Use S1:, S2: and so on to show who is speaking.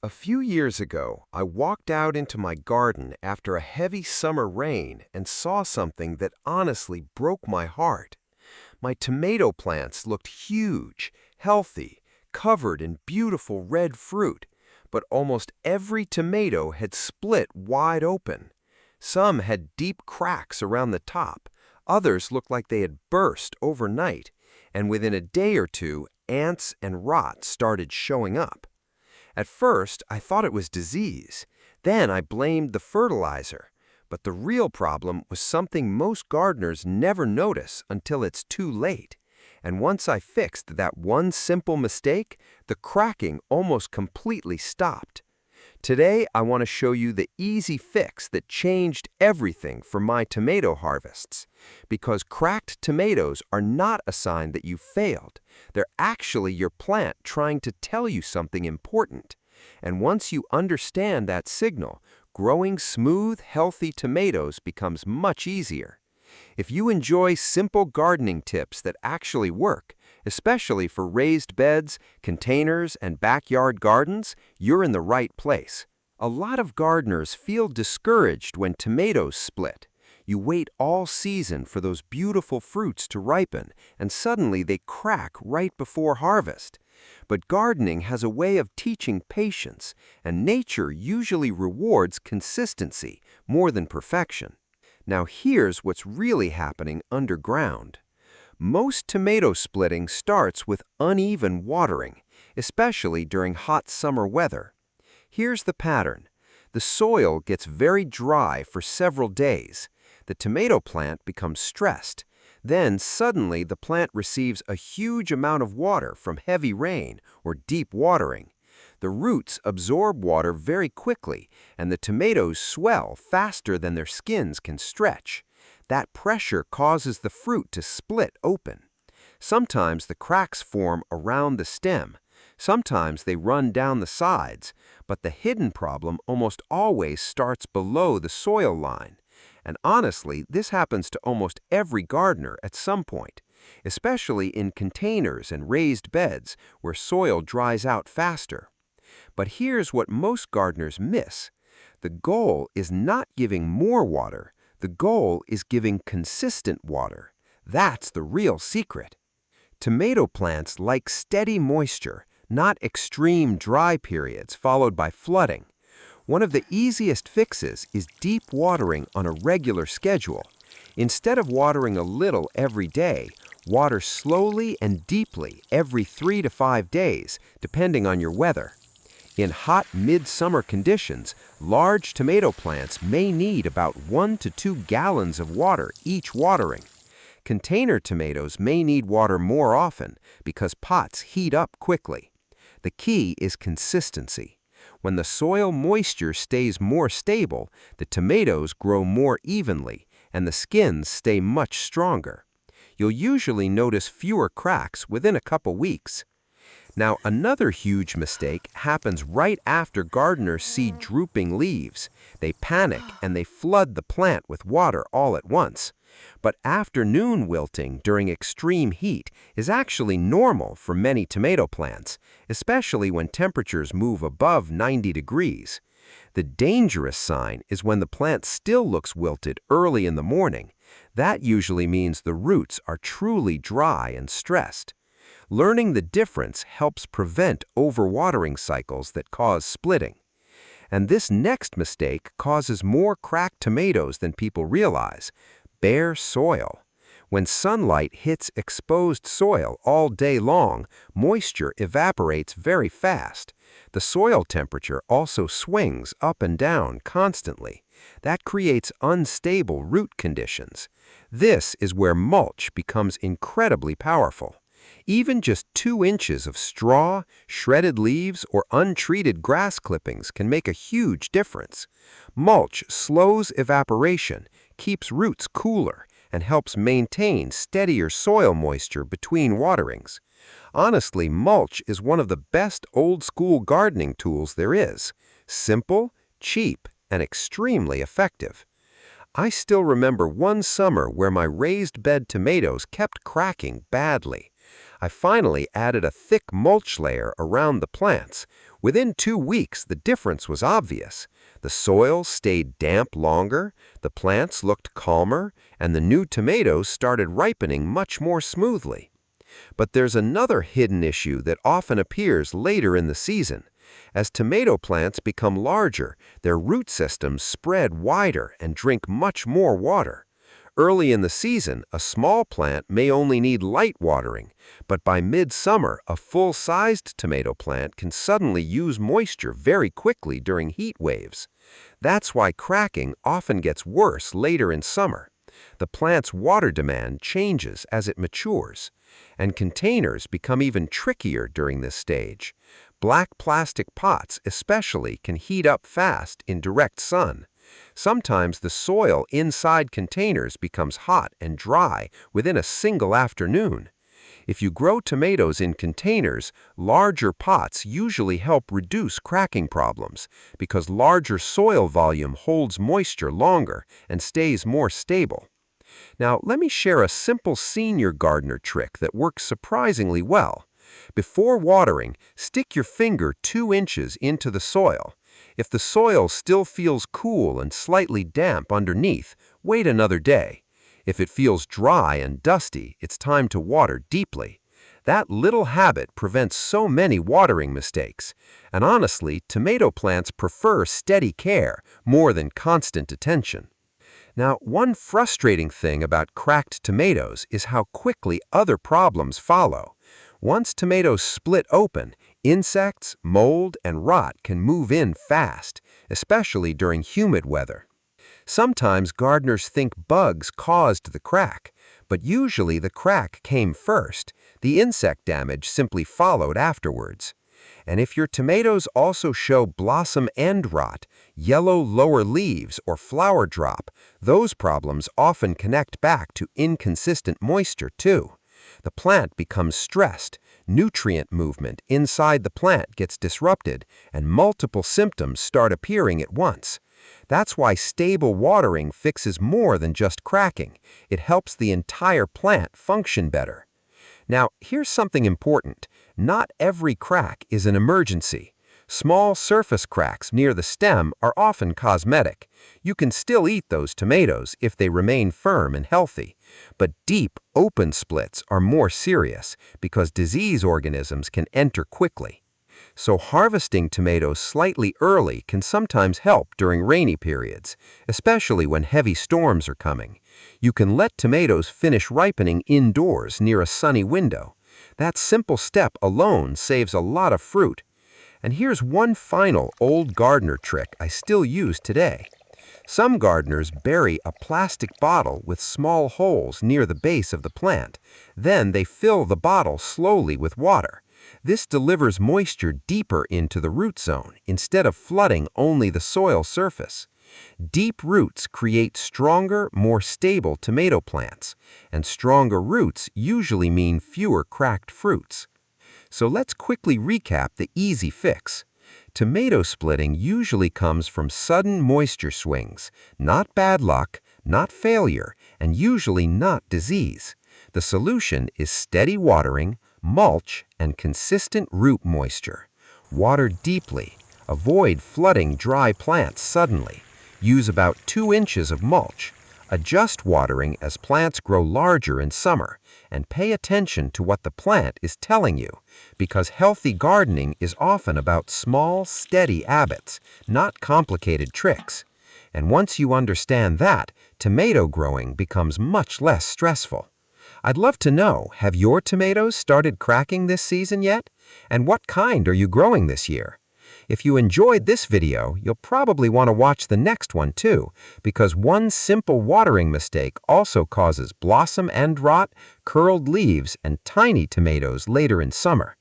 S1: A few years ago, I walked out into my garden after a heavy summer rain and saw something that honestly broke my heart. My tomato plants looked huge, healthy, covered in beautiful red fruit, but almost every tomato had split wide open. Some had deep cracks around the top, others looked like they had burst overnight, and within a day or two, ants and rot started showing up. At first, I thought it was disease. Then I blamed the fertilizer. But the real problem was something most gardeners never notice until it's too late. And once I fixed that one simple mistake, the cracking almost completely stopped. Today, I want to show you the easy fix that changed everything for my tomato harvests. Because cracked tomatoes are not a sign that you failed. They're actually your plant trying to tell you something important. And once you understand that signal, growing smooth, healthy tomatoes becomes much easier. If you enjoy simple gardening tips that actually work, especially for raised beds, containers, and backyard gardens, you're in the right place. A lot of gardeners feel discouraged when tomatoes split. You wait all season for those beautiful fruits to ripen, and suddenly they crack right before harvest. But gardening has a way of teaching patience, and nature usually rewards consistency more than perfection. Now here's what's really happening underground. Most tomato splitting starts with uneven watering, especially during hot summer weather. Here's the pattern. The soil gets very dry for several days. The tomato plant becomes stressed. Then suddenly the plant receives a huge amount of water from heavy rain or deep watering. The roots absorb water very quickly, and the tomatoes swell faster than their skins can stretch. That pressure causes the fruit to split open. Sometimes the cracks form around the stem. Sometimes they run down the sides, but the hidden problem almost always starts below the soil line. And honestly, this happens to almost every gardener at some point, especially in containers and raised beds where soil dries out faster. But here's what most gardeners miss. The goal is not giving more water. The goal is giving consistent water. That's the real secret. Tomato plants like steady moisture, not extreme dry periods followed by flooding. One of the easiest fixes is deep watering on a regular schedule. Instead of watering a little every day, water slowly and deeply every 3 to 5 days, depending on your weather. In hot midsummer conditions, large tomato plants may need about 1 to 2 gallons of water each watering. Container tomatoes may need water more often because pots heat up quickly. The key is consistency. When the soil moisture stays more stable, the tomatoes grow more evenly and the skins stay much stronger. You'll usually notice fewer cracks within a couple weeks. Now, another huge mistake happens right after gardeners see drooping leaves. They panic and they flood the plant with water all at once. But afternoon wilting during extreme heat is actually normal for many tomato plants, especially when temperatures move above 90 degrees. The dangerous sign is when the plant still looks wilted early in the morning. That usually means the roots are truly dry and stressed. Learning the difference helps prevent overwatering cycles that cause splitting. And this next mistake causes more cracked tomatoes than people realize. Bare soil. When sunlight hits exposed soil all day long, moisture evaporates very fast. The soil temperature also swings up and down constantly. That creates unstable root conditions. This is where mulch becomes incredibly powerful. Even just 2 inches of straw, shredded leaves, or untreated grass clippings can make a huge difference. Mulch slows evaporation, keeps roots cooler, and helps maintain steadier soil moisture between waterings. Honestly, mulch is one of the best old-school gardening tools there is. Simple, cheap, and extremely effective. I still remember one summer where my raised bed tomatoes kept cracking badly. I finally added a thick mulch layer around the plants. Within 2 weeks, the difference was obvious. The soil stayed damp longer, the plants looked calmer, and the new tomatoes started ripening much more smoothly. But there's another hidden issue that often appears later in the season. As tomato plants become larger, their root systems spread wider and drink much more water. Early in the season, a small plant may only need light watering, but by midsummer, a full-sized tomato plant can suddenly use moisture very quickly during heat waves. That's why cracking often gets worse later in summer. The plant's water demand changes as it matures, and containers become even trickier during this stage. Black plastic pots especially can heat up fast in direct sun. Sometimes the soil inside containers becomes hot and dry within a single afternoon. If you grow tomatoes in containers, larger pots usually help reduce cracking problems because larger soil volume holds moisture longer and stays more stable. Now, let me share a simple senior gardener trick that works surprisingly well. Before watering, stick your finger 2 inches into the soil. If the soil still feels cool and slightly damp underneath, wait another day. If it feels dry and dusty, it's time to water deeply. That little habit prevents so many watering mistakes. And honestly, tomato plants prefer steady care more than constant attention. Now, one frustrating thing about cracked tomatoes is how quickly other problems follow. Once tomatoes split open, insects, mold, and rot can move in fast, especially during humid weather. Sometimes gardeners think bugs caused the crack, but usually the crack came first. The insect damage simply followed afterwards. And if your tomatoes also show blossom end rot, yellow lower leaves, or flower drop, those problems often connect back to inconsistent moisture too. The plant becomes stressed, nutrient movement inside the plant gets disrupted, and multiple symptoms start appearing at once. That's why stable watering fixes more than just cracking. It helps the entire plant function better. Now, here's something important. Not every crack is an emergency. Small surface cracks near the stem are often cosmetic. You can still eat those tomatoes if they remain firm and healthy. But deep, open splits are more serious because disease organisms can enter quickly. So harvesting tomatoes slightly early can sometimes help during rainy periods, especially when heavy storms are coming. You can let tomatoes finish ripening indoors near a sunny window. That simple step alone saves a lot of fruit. And here's one final old gardener trick I still use today. Some gardeners bury a plastic bottle with small holes near the base of the plant. Then they fill the bottle slowly with water. This delivers moisture deeper into the root zone instead of flooding only the soil surface. Deep roots create stronger, more stable tomato plants, and stronger roots usually mean fewer cracked fruits. So let's quickly recap the easy fix. Tomato splitting usually comes from sudden moisture swings, not bad luck, not failure, and usually not disease. The solution is steady watering, mulch, and consistent root moisture. Water deeply. Avoid flooding dry plants suddenly. Use about 2 inches of mulch. Adjust watering as plants grow larger in summer, and pay attention to what the plant is telling you, because healthy gardening is often about small, steady habits, not complicated tricks. And once you understand that, tomato growing becomes much less stressful. I'd love to know, have your tomatoes started cracking this season yet? And what kind are you growing this year? If you enjoyed this video, you'll probably want to watch the next one too, because one simple watering mistake also causes blossom end rot, curled leaves, and tiny tomatoes later in summer.